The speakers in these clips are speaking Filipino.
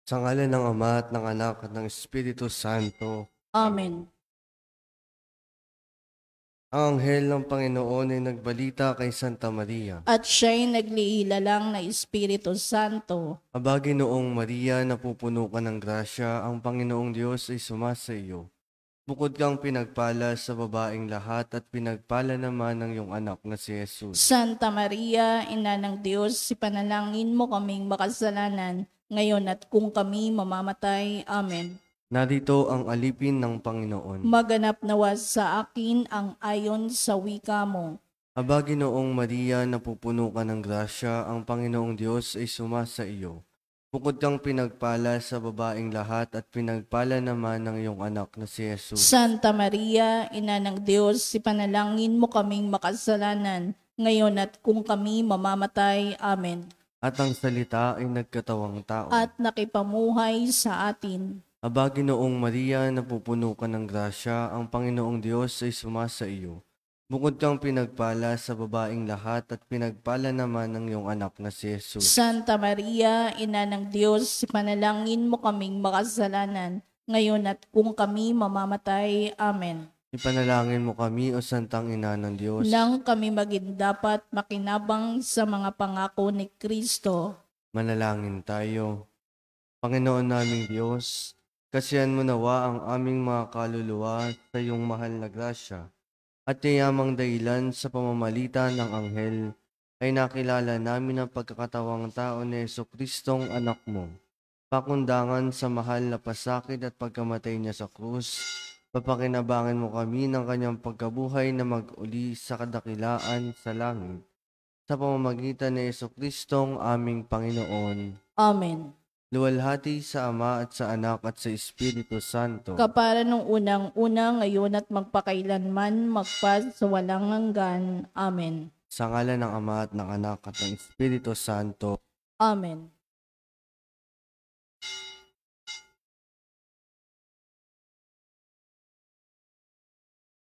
Sa ngalan ng Ama at ng Anak at ng Espiritu Santo. Amen. Ang anghel ng Panginoon ay nagbalita kay Santa Maria. At siya'y nagliilalang na Espiritu Santo. Aba, Ginoong Maria, napupuno ka ng grasya, ang Panginoong Diyos ay sumasa iyo. Bukod kang pinagpala sa babaeng lahat at pinagpala naman ng iyong anak na si Jesus. Santa Maria, Ina ng Diyos, ipanalangin mo kaming makasalanan, ngayon at kung kami mamamatay. Amen. Narito ang alipin ng Panginoon. Maganap nawa sa akin ang ayon sa wika mo. Aba, Ginoong Maria, napupuno ka ng grasya, ang Panginoong Diyos ay sumasa iyo. Bukod kang pinagpala sa babaeng lahat at pinagpala naman ng iyong anak na si Jesus. Santa Maria, Ina ng Diyos, ipanalangin mo kaming makasalanan, ngayon at kung kami mamamatay. Amen. At ang salita ay nagkatawang tao. At nakipamuhay sa atin. Aba, Ginoong Maria, napupuno ka ng grasya, ang Panginoong Diyos ay sumasa iyo. Bukod kang pinagpala sa babaeng lahat at pinagpala naman ng iyong anak na si Jesus. Santa Maria, Ina ng Diyos, ipanalangin mo kaming makasalanan, ngayon at kung kami mamamatay. Amen. Ipanalangin mo kami, o Santang Ina ng Diyos, Nang kami maging dapat makinabang sa mga pangako ni Kristo. manalangin tayo. Panginoon naming Diyos, kasihan mo nawa ang aming mga kaluluwa sa iyong mahal na grasya, at yayamang dahilan sa pamamalitan ng anghel ay nakilala namin ang pagkakatawang tao ni Jesucristong anak mo. Pakundangan sa mahal na pasakit at pagkamatay niya sa krus, papakinabangin mo kami ng kanyang pagkabuhay na mag-uli sa kadakilaan sa langit, sa pamamagitan ni Jesucristong aming Panginoon. Amen. Luwalhati sa Ama at sa Anak at sa Espiritu Santo. Kapara nung unang-una, ngayon at magpakailanman, magpas sa walang hanggan. Amen. Sa ngalan ng Ama at ng Anak at ng Espiritu Santo. Amen.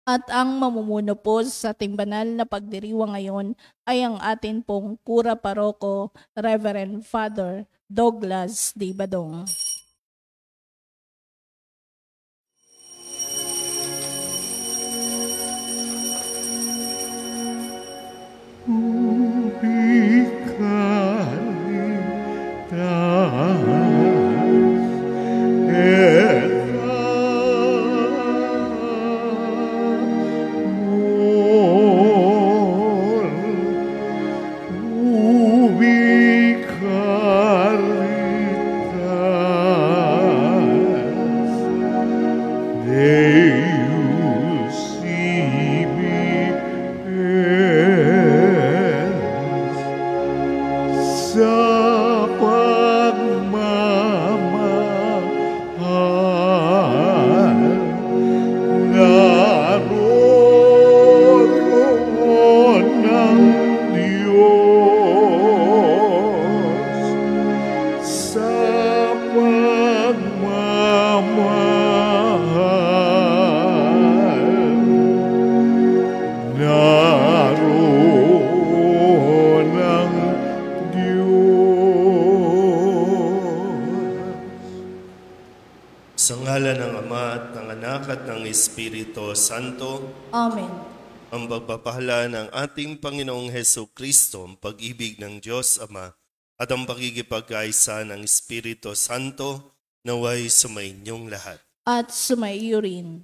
At ang mamumuno po sa ating banal na pagdiriwang ngayon ay ang atin pong Kura Paroko, Reverend Father Douglas D. Badong. Sa ngalan ng Ama at ng Anak at ng Espiritu Santo. Amen. Ang pagpapahala ng ating Panginoong Jesucristo, ang pag-ibig ng Diyos Ama, at ang pagkikipagkaisa ng Espiritu Santo, naway sumainyong lahat. At sumaiyo rin.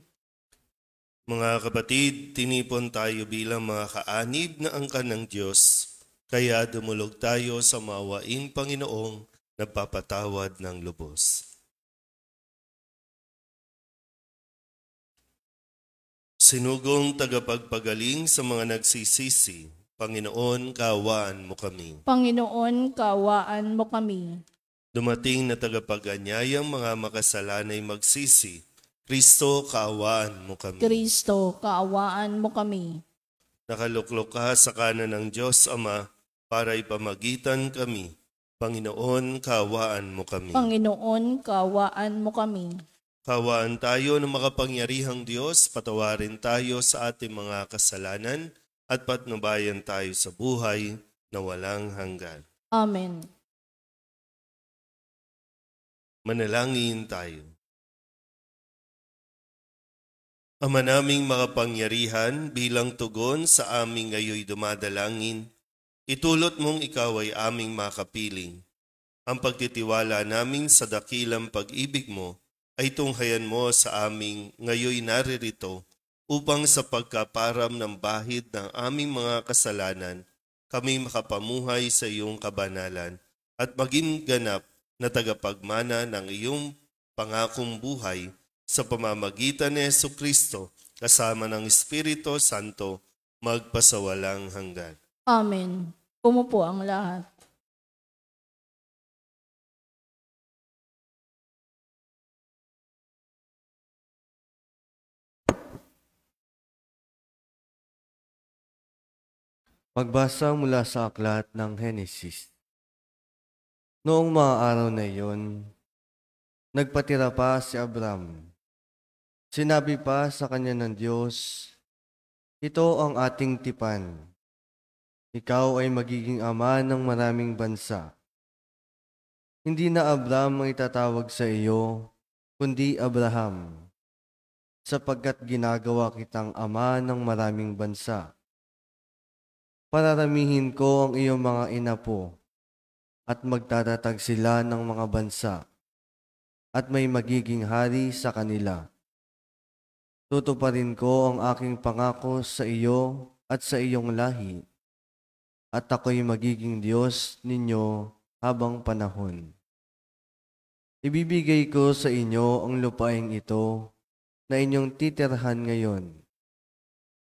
Mga kapatid, tinipon tayo bilang mga kaanib na angkan ng Diyos, kaya dumulog tayo sa maawaing Panginoong nagpapatawad ng lubos. Sinugong tagapagpagaling sa mga nagsisisi, Panginoon, kaawaan mo kami. Panginoon, kaawaan mo kami. Dumating na tagapag-anyayang mga makasalanay magsisi, Kristo, kaawaan mo kami. Kristo, kaawaan mo kami. Nakaluklok ka sa kanan ng Diyos Ama para ipamagitan kami. Panginoon, kaawaan mo kami. Panginoon, kaawaan mo kami. Kaawaan tayo ng makapangyarihang Diyos, patawarin tayo sa ating mga kasalanan at patnubayan tayo sa buhay na walang hanggan. Amen. Manalangin tayo. Ama naming makapangyarihan, bilang tugon sa aming ngayoy dumadalangin, itulot mong ikaw ay aming makapiling. Ang pagtitiwala namin sa dakilang pag-ibig mo ay tunghayan mo sa aming ngayoy naririto upang sa pagkaparam ng bahid ng aming mga kasalanan, kami makapamuhay sa iyong kabanalan at maging ganap na tagapagmana ng iyong pangakong buhay sa pamamagitan ni Jesucristo kasama ng Espiritu Santo magpasawalang hanggan. Amen. Umupo ang lahat. Magbasa mula sa aklat ng Henesis. Noong mga araw na iyon, nagpatira pa si Abram. Sinabi pa sa kanya ng Diyos, "Ito ang ating tipan. Ikaw ay magiging ama ng maraming bansa." Hindi na Abram ang itatawag sa iyo, kundi Abraham, sapagkat ginagawa kitang ama ng maraming bansa. Pararamihin ko ang iyong mga inapo, at magtatatag sila ng mga bansa, at may magiging hari sa kanila. Tutuparin ko ang aking pangako sa iyo at sa iyong lahi, at ako'y magiging Diyos ninyo habang panahon. Ibibigay ko sa inyo ang lupaing ito na inyong titirhan ngayon.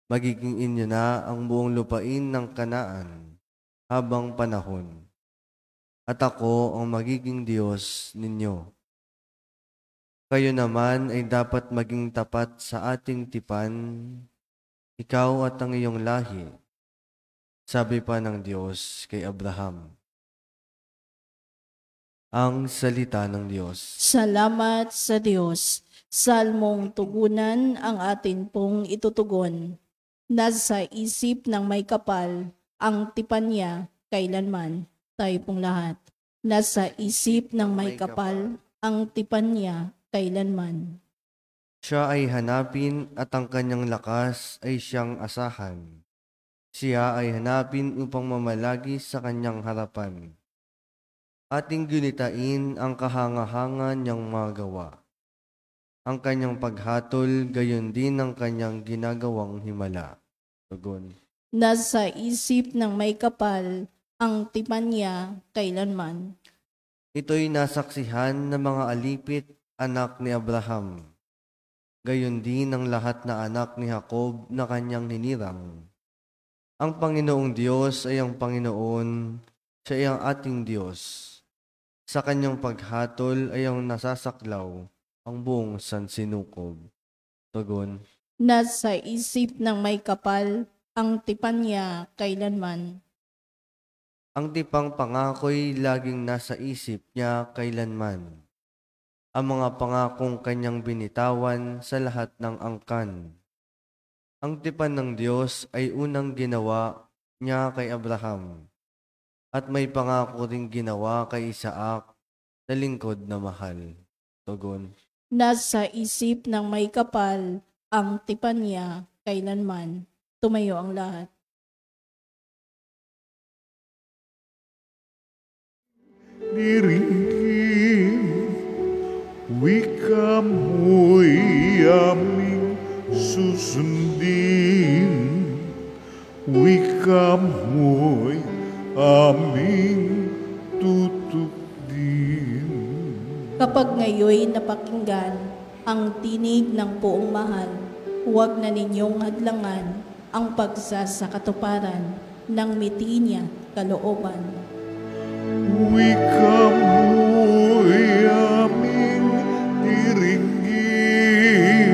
Magiging inyo na ang buong lupain ng Kanaan habang panahon, at ako ang magiging Diyos ninyo. Kayo naman ay dapat maging tapat sa ating tipan, ikaw at ang iyong lahi, sabi pa ng Diyos kay Abraham. Ang salita ng Diyos. Salamat sa Diyos. Salmong tugunan ang atin pong itutugon. Nasa isip ng may kapal, ang tipan niya kailanman. Tayo pong lahat. Nasa isip ng may kapal, ang tipan niya kailanman. Siya ay hanapin at ang kanyang lakas ay siyang asahan. Siya ay hanapin upang mamalagi sa kanyang harapan. Ating gunitain ang kahanga-hanga niyang magawa. Ang kanyang paghatol, gayon din ang kanyang ginagawang himala. Tugon. Nasa isip ng may kapal, ang tipan niya kailanman. Ito'y nasaksihan ng mga alipit, anak ni Abraham. Gayon din ang lahat na anak ni Jacob na kanyang hinirang. Ang Panginoong Diyos ay ang Panginoon, siya ay ang ating Diyos. Sa kanyang paghatol ay ang nasasaklaw ang buong sansinukob. Tugon. Nasa isip ng may kapal, ang tipan niya kailanman. Ang tipang pangako'y laging nasa isip niya kailanman. Ang mga pangakong kanyang binitawan sa lahat ng angkan. Ang tipan ng Diyos ay unang ginawa niya kay Abraham, at may pangako ring ginawa kay Isaac na lingkod na mahal. Tugon. Nasa isip ng may kapal, ang tipan niya kailanman. Tumayo ang lahat. Diringgin, wika mo'y aming susundin, wika mo'y aming tutupdin. Kapag ngayoy napakinggan ang tinig ng poong mahal, huwag na ninyong hadlangan ang pagsasakatuparan ng miti niya kalooban. Wika mo'y aming diringgin,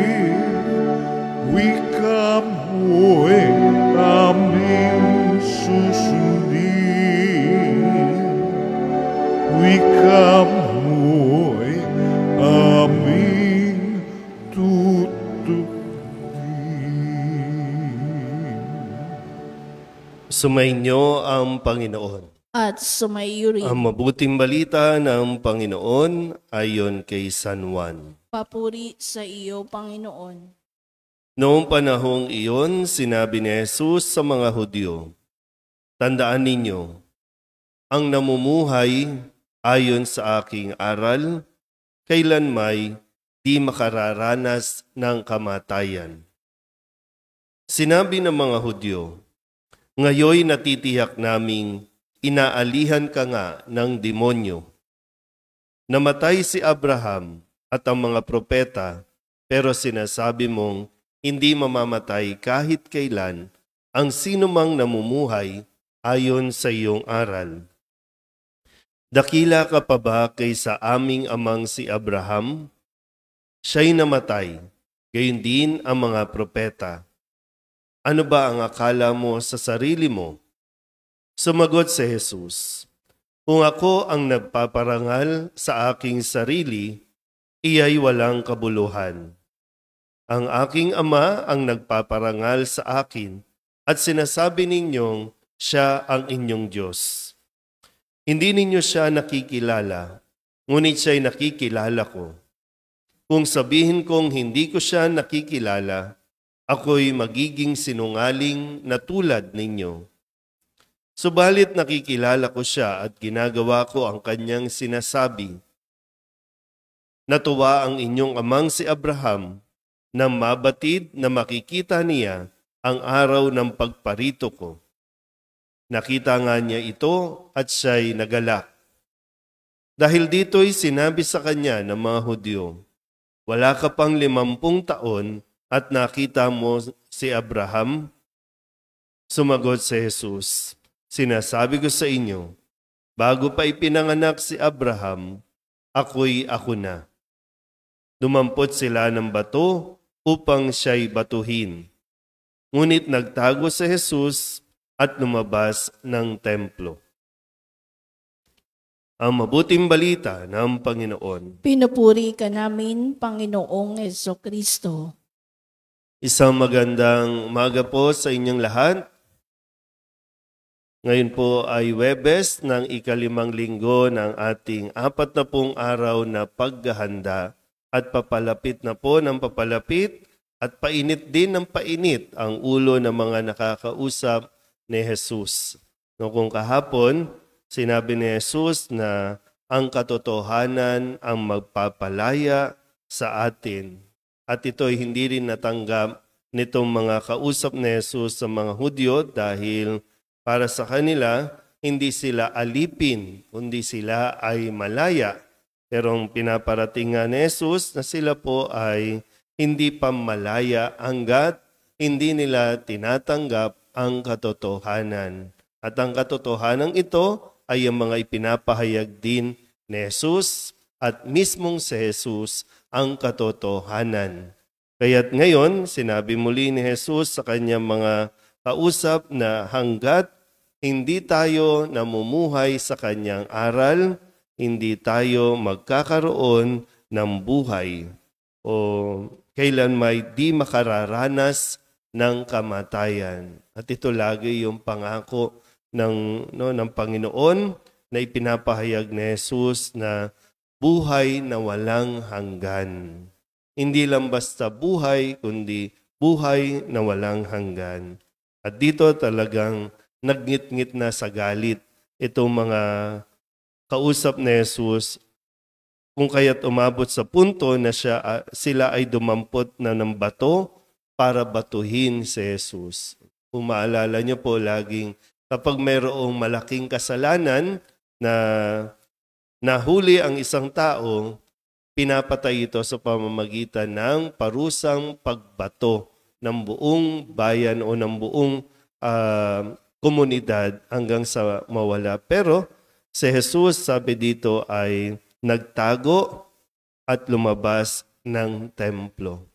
wika mo'y aming susundin, wika mo'y aming tutupdin. Sumainyo ang Panginoon. at sumaiyo rin. Ang mabuting balita ng Panginoon ayon kay San Juan. Papuri sa iyo, Panginoon. Noong panahong iyon, sinabi ni Jesus sa mga Hudyo, "Tandaan ninyo, ang namumuhay ayon sa aking aral, kailanmay di makararanas ng kamatayan." Sinabi ng mga Hudyo, "Ngayoy natitiyak naming inaalihan ka nga ng demonyo. Namatay si Abraham at ang mga propeta, pero sinasabi mong hindi mamamatay kahit kailan ang sinumang namumuhay ayon sa iyong aral. Dakila ka pa ba kaysa aming amang si Abraham? Siya'y namatay, gayon din ang mga propeta. Ano ba ang akala mo sa sarili mo?" Sumagot si Jesus, "Kung ako ang nagpaparangal sa aking sarili, iya'y walang kabuluhan. Ang aking Ama ang nagpaparangal sa akin at sinasabi ninyong siya ang inyong Diyos. Hindi ninyo siya nakikilala, ngunit siya'y nakikilala ko. Kung sabihin kong hindi ko siya nakikilala, ako'y magiging sinungaling na tulad ninyo. Subalit nakikilala ko siya at ginagawa ko ang kanyang sinasabi. Natuwa ang inyong amang si Abraham na mabatid na makikita niya ang araw ng pagparito ko. Nakita nga niya ito at siya'y nagalak. Dahil dito'y sinabi sa kanya ng mga Hudyo, wala ka pang 50 taon at nakita mo si Abraham? Sumagot si Jesus, sinasabi ko sa inyo, bago pa ipinanganak si Abraham, ako'y ako na. Dumampot sila ng bato upang siya'y batuhin. Ngunit nagtago si Jesus at lumabas ng templo. Ang mabuting balita ng Panginoon. Pinupuri ka namin, Panginoong Jesucristo. Isang magandang umaga po sa inyong lahat. Ngayon po ay Huwebes ng ika-5 linggo ng ating 40 araw na paghahanda at papalapit na po ng papalapit at painit din ng painit ang ulo ng mga nakakausap ni Jesus. No, kung kahapon, sinabi ni Jesus na ang katotohanan ang magpapalaya sa atin. At ito'y hindi rin natanggap nitong mga kausap ni Jesus sa mga Hudyo dahil para sa kanila, hindi sila alipin, kundi sila ay malaya. Pero ang pinaparating nga ni Jesus na sila po ay hindi pa malaya hanggat hindi nila tinatanggap ang katotohanan. At ang katotohanan ito ay ang mga ipinapahayag din ni Jesus at mismong si Jesus ang katotohanan. Kaya't ngayon, sinabi muli ni Jesus sa kanyang mga kausap na hanggat hindi tayo namumuhay sa kanyang aral, hindi tayo magkakaroon ng buhay o kailan may di makararanas ng kamatayan. At ito lagi yung pangako ng Panginoon na ipinapahayag ni Jesus na buhay na walang hanggan. Hindi lang basta buhay, kundi buhay na walang hanggan. At dito talagang nagnit-ngit na sa galit itong mga kausap ni Jesus kung kaya't umabot sa punto na sila ay dumampot na ng bato para batuhin si Jesus. Kung maalala niyo po laging kapag mayroong malaking kasalanan na nahuli ang isang tao, pinapatay ito sa pamamagitan ng parusang pagbato ng buong bayan o ng buong komunidad hanggang sa mawala. Pero si Jesus, sabi dito, ay nagtago at lumabas ng templo.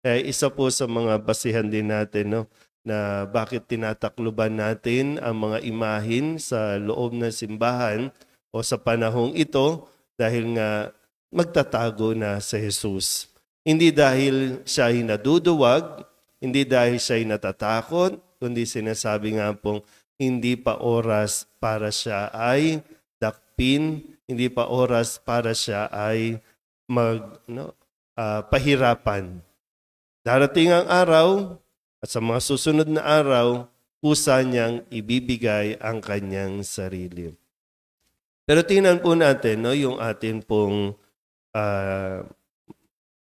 Kaya isa po sa mga basihan din natin na bakit tinatakluban natin ang mga imahin sa loob ng simbahan o sa panahong ito dahil nga magtatago na si Jesus. Hindi dahil siya ay naduduwag, hindi dahil siya ay natatakot, kundi sinasabi nga pong hindi pa oras para siya ay dakpin, hindi pa oras para siya ay pahirapan. Darating ang araw at sa mga susunod na araw, kusa niyang ibibigay ang kanyang sarili. Pero tingnan po natin yung atin pong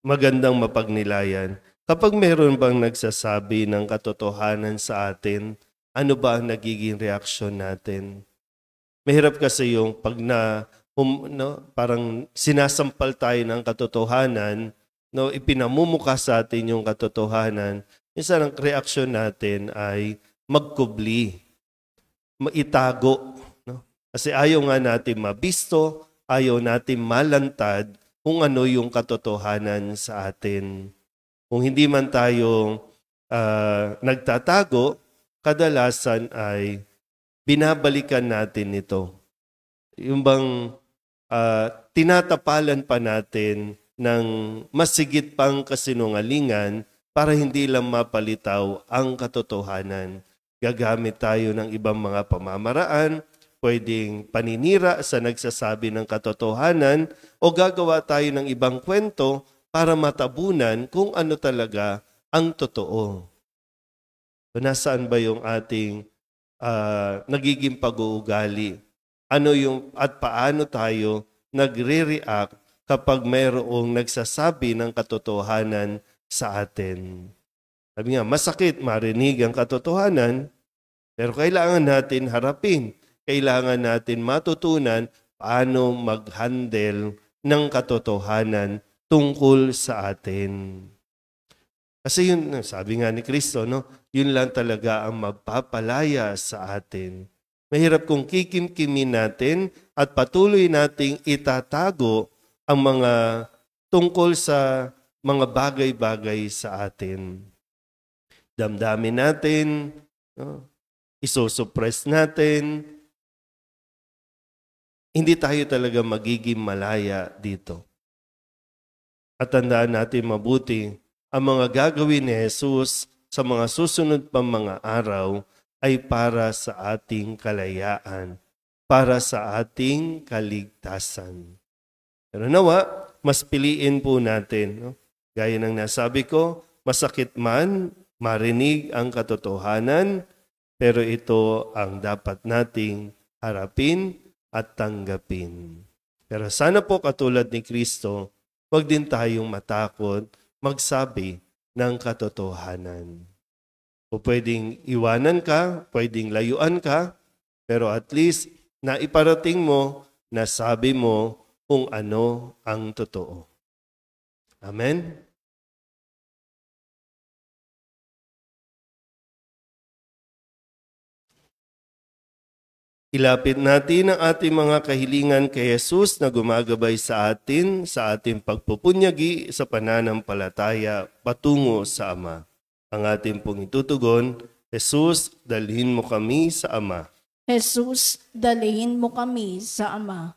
magandang mapagnilayan. Kapag meron bang nagsasabi ng katotohanan sa atin, ano ba ang nagiging reaksyon natin? Mahirap kasi yung pag parang sinasampal tayo ng katotohanan, ipinamumuka sa atin yung katotohanan, minsan ang reaksyon natin ay magkubli, maitago. Kasi ayaw nga natin mabisto, ayaw natin malantad kung ano yung katotohanan sa atin. Kung hindi man tayo nagtatago, kadalasan ay binabalikan natin ito. Yung bang tinatapalan pa natin ng masigit pang kasinungalingan para hindi lang mapalitaw ang katotohanan. Gagamit tayo ng ibang mga pamamaraan, pwedeng paninira sa nagsasabi ng katotohanan o gagawa tayo ng ibang kwento para matabunan kung ano talaga ang totoo. So, nasaan ba yung ating nagiging pag-uugali? At paano tayo nagre-react kapag mayroong nagsasabi ng katotohanan sa atin? Sabi nga, masakit marinig ang katotohanan, pero kailangan natin harapin. Kailangan natin matutunan paano mag-handle ng katotohanan tungkol sa atin. Kasi yun, sabi nga ni Kristo, yun lang talaga ang magpapalaya sa atin. Mahirap kung kikimkimin natin at patuloy nating itatago ang mga tungkol sa mga bagay-bagay sa atin. Damdamin natin, isusuppress natin, hindi tayo talaga magiging malaya dito. At tandaan natin mabuti, ang mga gagawin ni Jesus sa mga susunod pang mga araw ay para sa ating kalayaan, para sa ating kaligtasan. Pero nawa, mas piliin po natin. Gaya ng nasabi ko, masakit man marinig ang katotohanan, pero ito ang dapat nating harapin at tanggapin. Pero sana po katulad ni Kristo, huwag din tayong matakot magsabi ng katotohanan. O pwedeng iwanan ka, pwedeng layuan ka, pero at least naiparating mo, nasabi mo kung ano ang totoo. Amen? Ilapit natin ang ating mga kahilingan kay Jesus na gumagabay sa atin sa ating pagpupunyagi sa pananampalataya patungo sa Ama. Ang ating pong itutugon, Jesus, dalhin mo kami sa Ama. Jesus, dalhin mo kami sa Ama.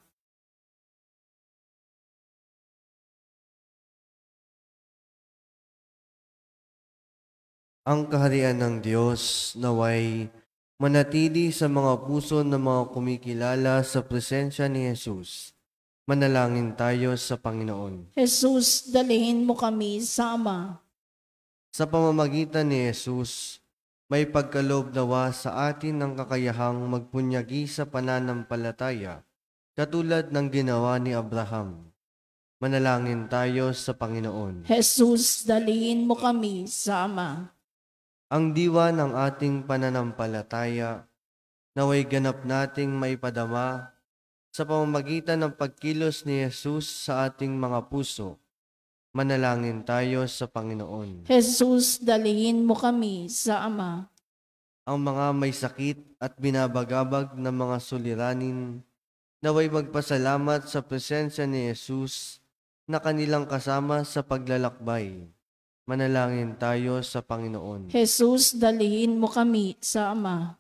Ang kaharian ng Diyos naway manatili sa mga puso ng mga kumikilala sa presensya ni Jesus. Manalangin tayo sa Panginoon. Jesus, dalhin mo kami sa Ama. Sa pamamagitan ni Jesus, may pagkaloob nawa sa atin ng kakayahang magpunyagi sa pananampalataya, katulad ng ginawa ni Abraham. Manalangin tayo sa Panginoon. Jesus, dalhin mo kami sa Ama. Ang diwa ng ating pananampalataya, naway ganap nating maipadama sa pamamagitan ng pagkilos ni Jesus sa ating mga puso. Manalangin tayo sa Panginoon. Jesus, dalhin mo kami sa Ama. Ang mga may sakit at binabagabag na mga suliranin, naway magpasalamat sa presensya ni Jesus na kanilang kasama sa paglalakbay. Manalangin tayo sa Panginoon. Jesus, dalhin mo kami sa Ama.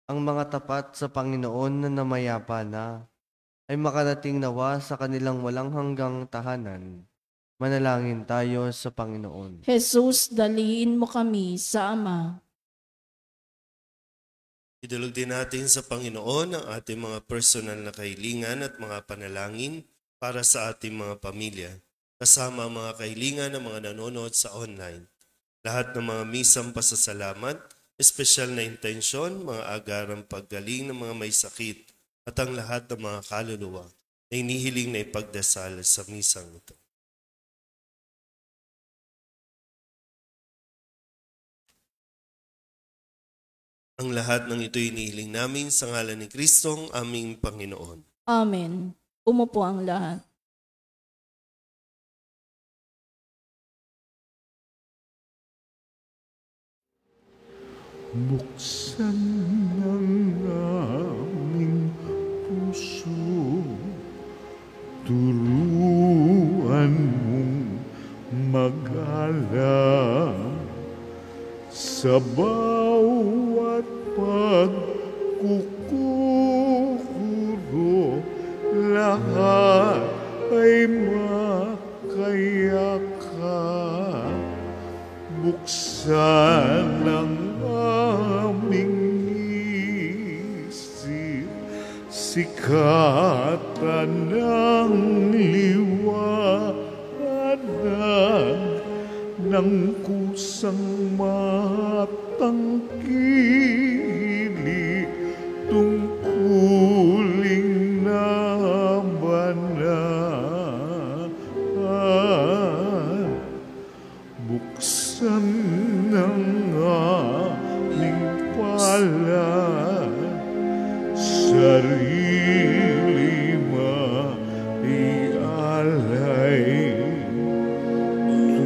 Ang mga tapat sa Panginoon na namayapa na ay makarating nawa sa kanilang walang hanggang tahanan. Manalangin tayo sa Panginoon. Jesus, dalhin mo kami sa Ama. Idulog din natin sa Panginoon ang ating mga personal na kahilingan at mga panalangin para sa ating mga pamilya, kasama ang mga kahilingan ng mga nanonood sa online. Lahat ng mga misang pasasalamat, espesyal na intensyon, mga agarang paggaling ng mga may sakit, at ang lahat ng mga kaluluwa na inihiling na ipagdasal sa misang ito. Ang lahat ng ito'y inihiling namin sa ngalan ni Kristong aming Panginoon. Amen. Umupo ang lahat. Buksan ng aming puso, turuan mong mag-alala sa bawat pagkukuro, lahat ay makayakan. Buksan ang aming isip, sikatan ng liwanag ng kusang matangkilik, tungkuling nabanaan. Buksan ng aming palad, sarili maialay.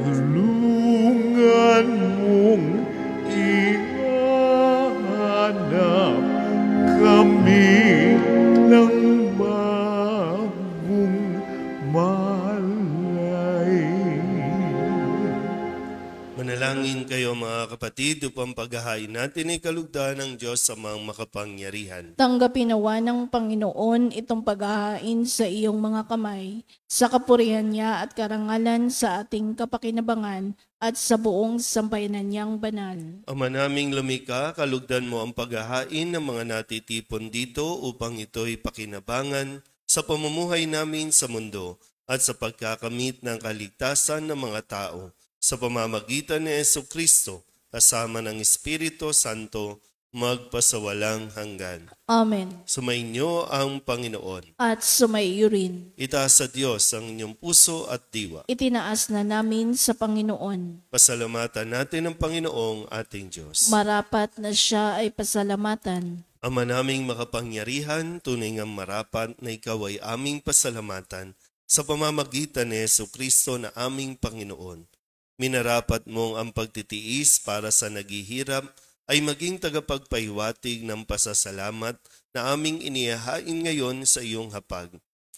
Tulungan mong ihanap kami ng bagong malay. Manalangin kayo mga kapatid upang paghahain natin ay kalugdan ng Diyos sa mga makapangyarihan. Tanggapin nawa ng Panginoon itong paghahain sa iyong mga kamay, sa kapurihan niya at karangalan sa ating kapakinabangan at sa buong sambayanan niyang banal. Ama naming lumikha, kalugdan mo ang paghahain ng mga natitipon dito upang ito'y pakinabangan sa pamumuhay namin sa mundo at sa pagkakamit ng kaligtasan ng mga tao sa pamamagitan ni Jesucristo kasama ng Espiritu Santo magpasawalang hanggan. Amen. Sumainyo ang Panginoon. At sumaiyo rin. Itaas sa Diyos ang inyong puso at diwa. Itinaas na namin sa Panginoon. Pasalamatan natin ang Panginoong ating Diyos. Marapat na siya ay pasalamatan. Ama naming makapangyarihan, tunay ngang marapat na ikaw ay aming pasalamatan sa pamamagitan ni Jesucristo na aming Panginoon. Minarapat mong ang pagtitiis para sa naghihirap ay maging tagapagpahiwatig ng pasasalamat na aming inihahain ngayon sa iyong hapag.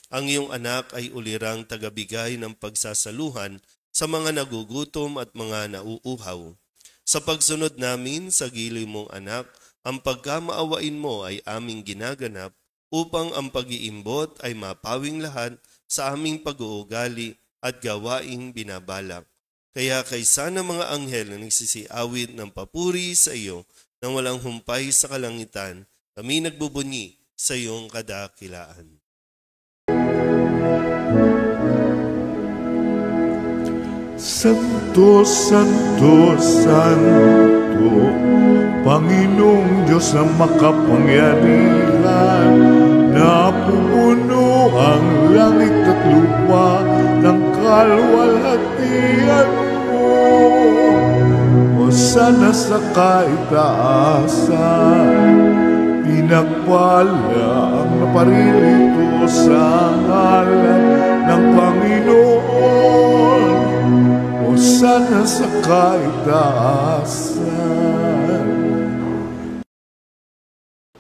Ang iyong anak ay ulirang tagabigay ng pagsasaluhan sa mga nagugutom at mga nauuhaw. Sa pagsunod namin sa giliw mong anak, ang pagkamaawain mo ay aming ginaganap upang ang pag-iimbot ay mapawing lahat sa aming pag-uugali at gawaing binabalak. Kaya kaysa ng mga anghel na nagsisiawit ng papuri sa iyo nang walang humpay sa kalangitan, kami nagbubunyi sa iyong kadakilaan. Santo, Santo, Santo, Panginoong Diyos na makapangyarihan, napupuno ang langit at lupa ng kalwalhatian mo. Hosana sa kaitaasan, pinagpala ang naparirito sa ngalan ng Panginoon. Hosana sa kaitaasan.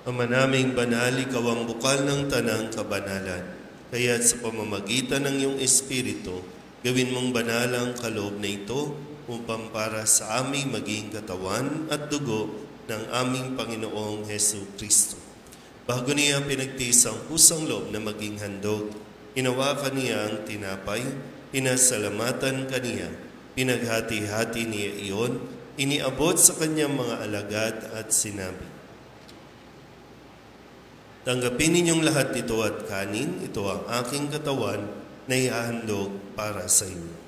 Ama naming banal, ikaw ang bukal ng tanang kabanalan. Kaya't sa pamamagitan ng iyong Espiritu, gawin mong banal ang kaloob na ito upang para sa aming maging katawan at dugo ng aming Panginoong Jesucristo. Bago niya pinagtiis ang pusang loob na maging handog, hinawakan niya ang tinapay, pinasalamatan kaniya, pinaghati-hati niya iyon, iniabot sa kanyang mga alagad at sinabi, Tanggapin ninyong lahat ito at kanin, ito ang aking katawan na ihahandog para sa inyo.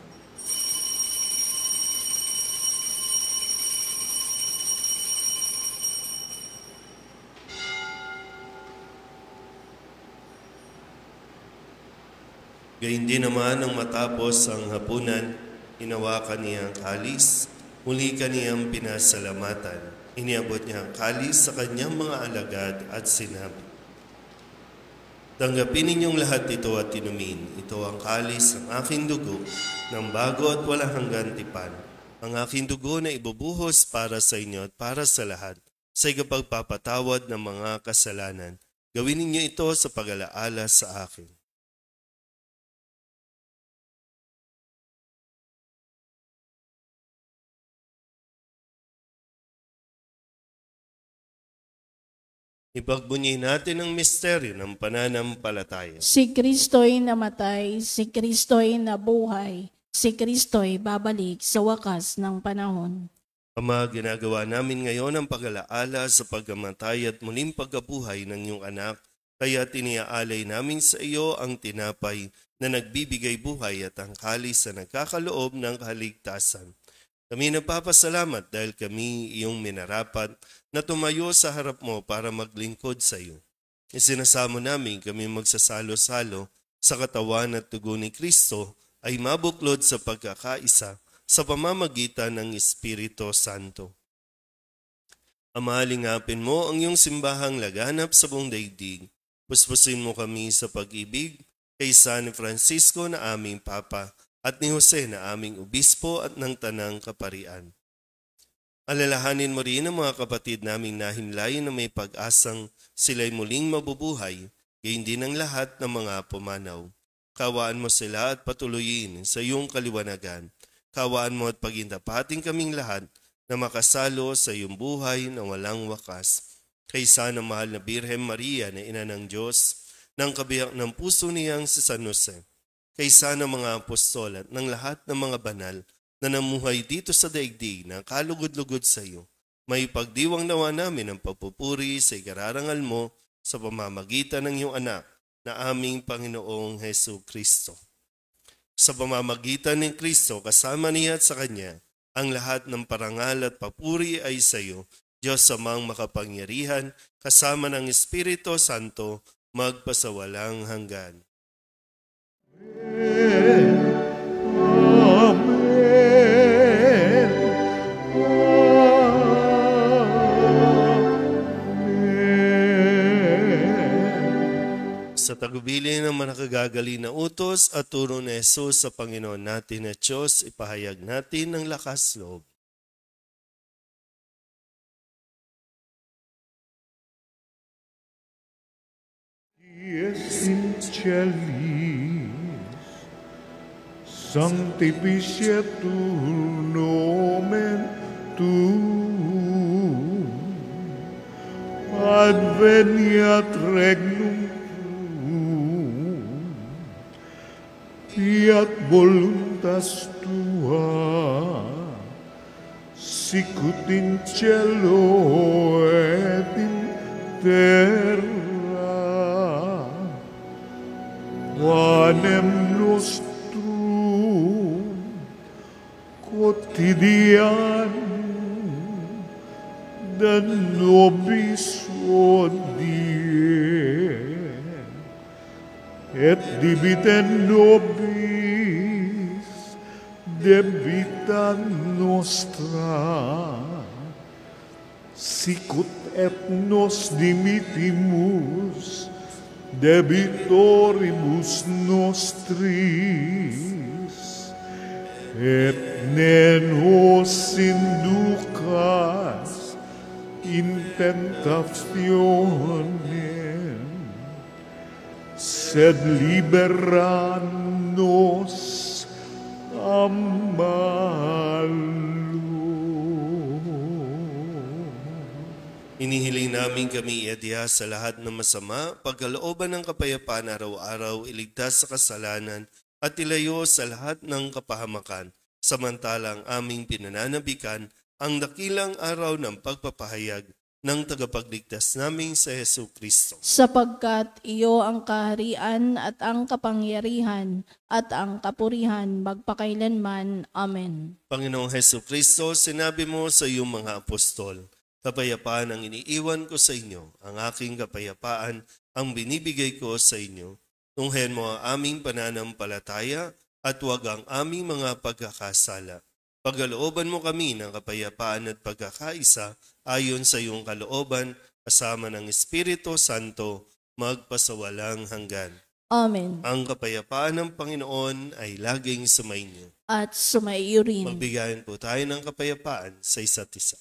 Gayun din naman nang matapos ang hapunan, hinawakan niya ang kalis, muli kaniyang pinasalamatan. Iniabot niya ang kalis sa kanyang mga alagad at sinabi, tanggapin ninyong lahat ito at inumin. Ito ang kalis ng aking dugo, ng bago at walang hanggan tipan. Ang aking dugo na ibubuhos para sa inyo at para sa lahat, sa ikapagpapatawad ng mga kasalanan. Gawin ninyo ito sa pag-alaala sa akin. Ipagbunyi natin ang misteryo ng pananampalataya. Si Kristo'y namatay, si Kristo'y nabuhay, si Kristo'y babalik sa wakas ng panahon. Ama, ginagawa namin ngayon ang pag-alaala sa pagkamatay at muling pagkabuhay ng iyong anak, kaya tiniaalay namin sa iyo ang tinapay na nagbibigay buhay at ang kalis na nagkakaloob ng kaligtasan. Kami nagpapasalamat dahil kami iyong minarapat na tumayo sa harap mo para maglingkod sa iyo. Isinasamo namin kami magsasalo-salo sa katawan at dugo ni Kristo ay mabuklod sa pagkakaisa sa pamamagitan ng Espiritu Santo. Ama, lingapin mo ang iyong simbahang laganap sa buong daigdig. Puspusin mo kami sa pag-ibig kay San Francisco na aming Papa at ni Jose na aming obispo at ng tanang kaparian. Alalahanin mo rin ang mga kapatid naming nahinlay na may pag-asang sila'y muling mabubuhay, gayon din ang lahat ng mga pumanaw. Kawaan mo sila at patuloyin sa iyong kaliwanagan. Kawaan mo at pagintapating kaming lahat na makasalo sa iyong buhay na walang wakas. Kaysa ng mahal na Birhen Maria na ina ng Diyos, ng kabiyak ng puso niyang si San Jose, kaysa ng mga apostol at ng lahat ng mga banal na namuhay dito sa daigdig na kalugod-lugod sa iyo, may pagdiwang nawa namin ang pagpupuri sa ikararangal mo sa pamamagitan ng iyong anak na aming Panginoong Hesu Kristo. Sa pamamagitan ng Kristo, kasama niya at sa Kanya, ang lahat ng parangal at papuri ay sa iyo, Diyos amang makapangyarihan, kasama ng Espiritu Santo, magpasawalang hanggan. Sa tagubilin ng manakagagali na utos at turo ni Jesus sa Panginoon natin na Diyos, ipahayag natin ng lakas loob. Dies in celis, sanctificetur nomen tuum, adveniat regnum tuum, fiat voluntas tua, sicut in cielo et in terra. Panem nostrum quotidianum da nobis hodie, et dimitte nobis debita nostra, sicut et nos dimittimus debitoribus nostris, et ne nos inducas in tentationem, sed libera nos a malo. Inihiling namin kami iadya sa lahat ng masama, pagkalooban ng kapayapaan araw-araw, iligtas sa kasalanan, at ilayo sa lahat ng kapahamakan, samantalang aming pinananabikan ang dakilang araw ng pagpapahayag ng tagapagligtas naming sa Hesu Kristo. Sapagkat iyo ang kaharian at ang kapangyarihan at ang kapurihan magpakailanman. Amen. Panginoong Hesu Kristo, sinabi mo sa iyong mga apostol, kapayapaan ang iniiwan ko sa inyo, ang aking kapayapaan ang binibigay ko sa inyo. Tunghayan mo ang aming pananampalataya at huwag ang aming mga pagkakasala. Pagkalooban mo kami ng kapayapaan at pagkakaisa ayon sa iyong kalooban, kasama ng Espiritu Santo, magpasawalang hanggan. Amen. Ang kapayapaan ng Panginoon ay laging sumainyo. At sumaiyo rin. Magbigayan po tayo ng kapayapaan sa isa't isa.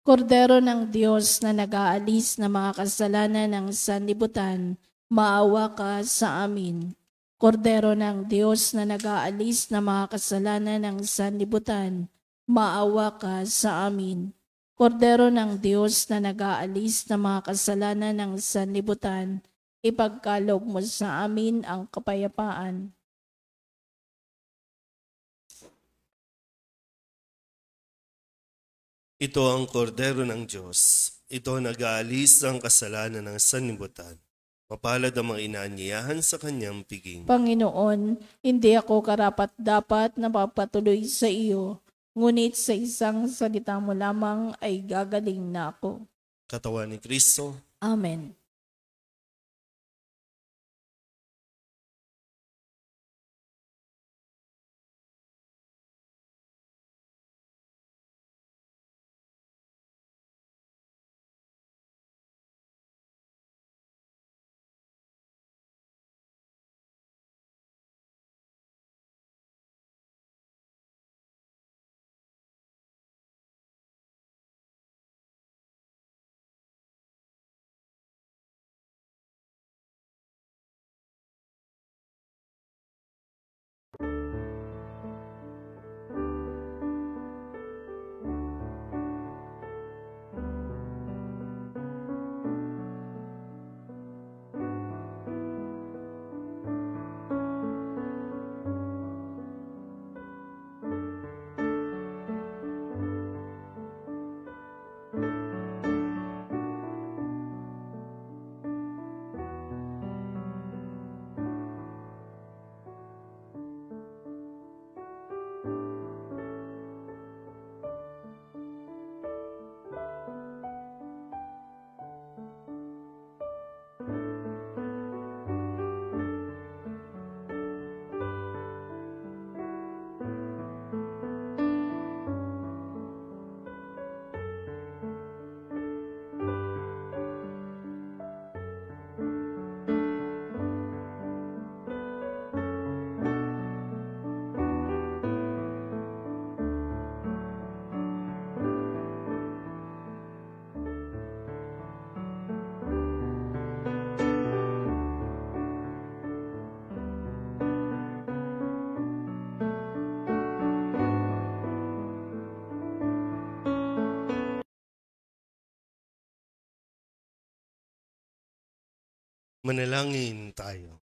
Kordero ng Diyos na nag-aalis ng mga kasalanan ng sanlibutan, maawa ka sa amin. Kordero ng Diyos na nag-aalis ng mga kasalanan ng sanlibutan, maawa ka sa amin. Kordero ng Diyos na nag-aalis ng mga kasalanan ng sanlibutan, ipagkaloob mo sa amin ang kapayapaan. Ito ang kordero ng Diyos. Ito nag-aalis ng kasalanan ng sanlibutan. Mapalad ang mga inaanyayahan sa kanyang piging. Panginoon, hindi ako karapat-dapat na papatuloy sa iyo, ngunit sa isang salita mo lamang ay gagaling na ako. Katawan ni Kristo. Amen. Manalangin tayo.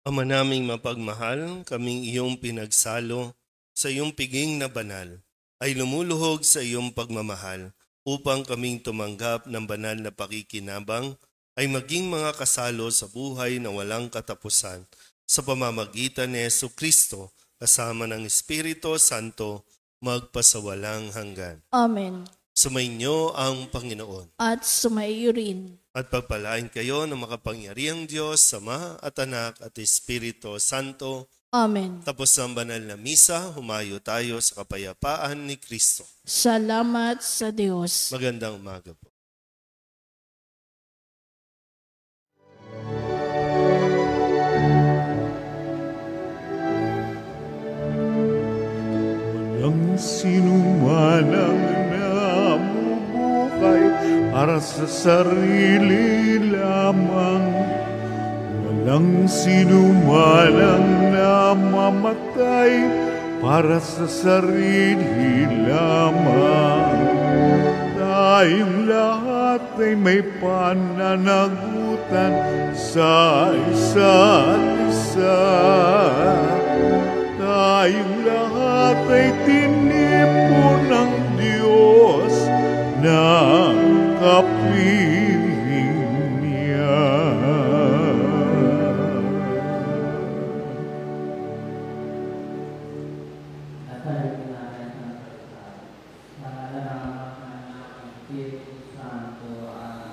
Ama naming mapagmahal, kaming iyong pinagsalo sa iyong piging na banal, ay lumuluhog sa iyong pagmamahal upang kaming tumanggap ng banal na pakikinabang ay maging mga kasalo sa buhay na walang katapusan sa pamamagitan ni Hesu Kristo kasama ng Espiritu Santo magpasawalang hanggan. Amen. Sumainyo ang Panginoon. At sumaiyo rin. At pagpalain kayo ng makapangyarihang Diyos, Ama at Anak at Espiritu Santo. Amen. Tapos ang banal na misa, humayo tayo sa kapayapaan ni Kristo. Salamat sa Diyos. Magandang umaga po. Walang sinuman ang namubuhay para sa sarili lamang. Walang sinuman ang namamatay para sa sarili lamang. Tayong lahat lahat ay may pananagutan sa isa't isa. Tayong lahat ay tinipon ng Diyos na kapiling niya. Sa ngalan ng Ama, ng Anak, ng Espiritu Santo. Amen.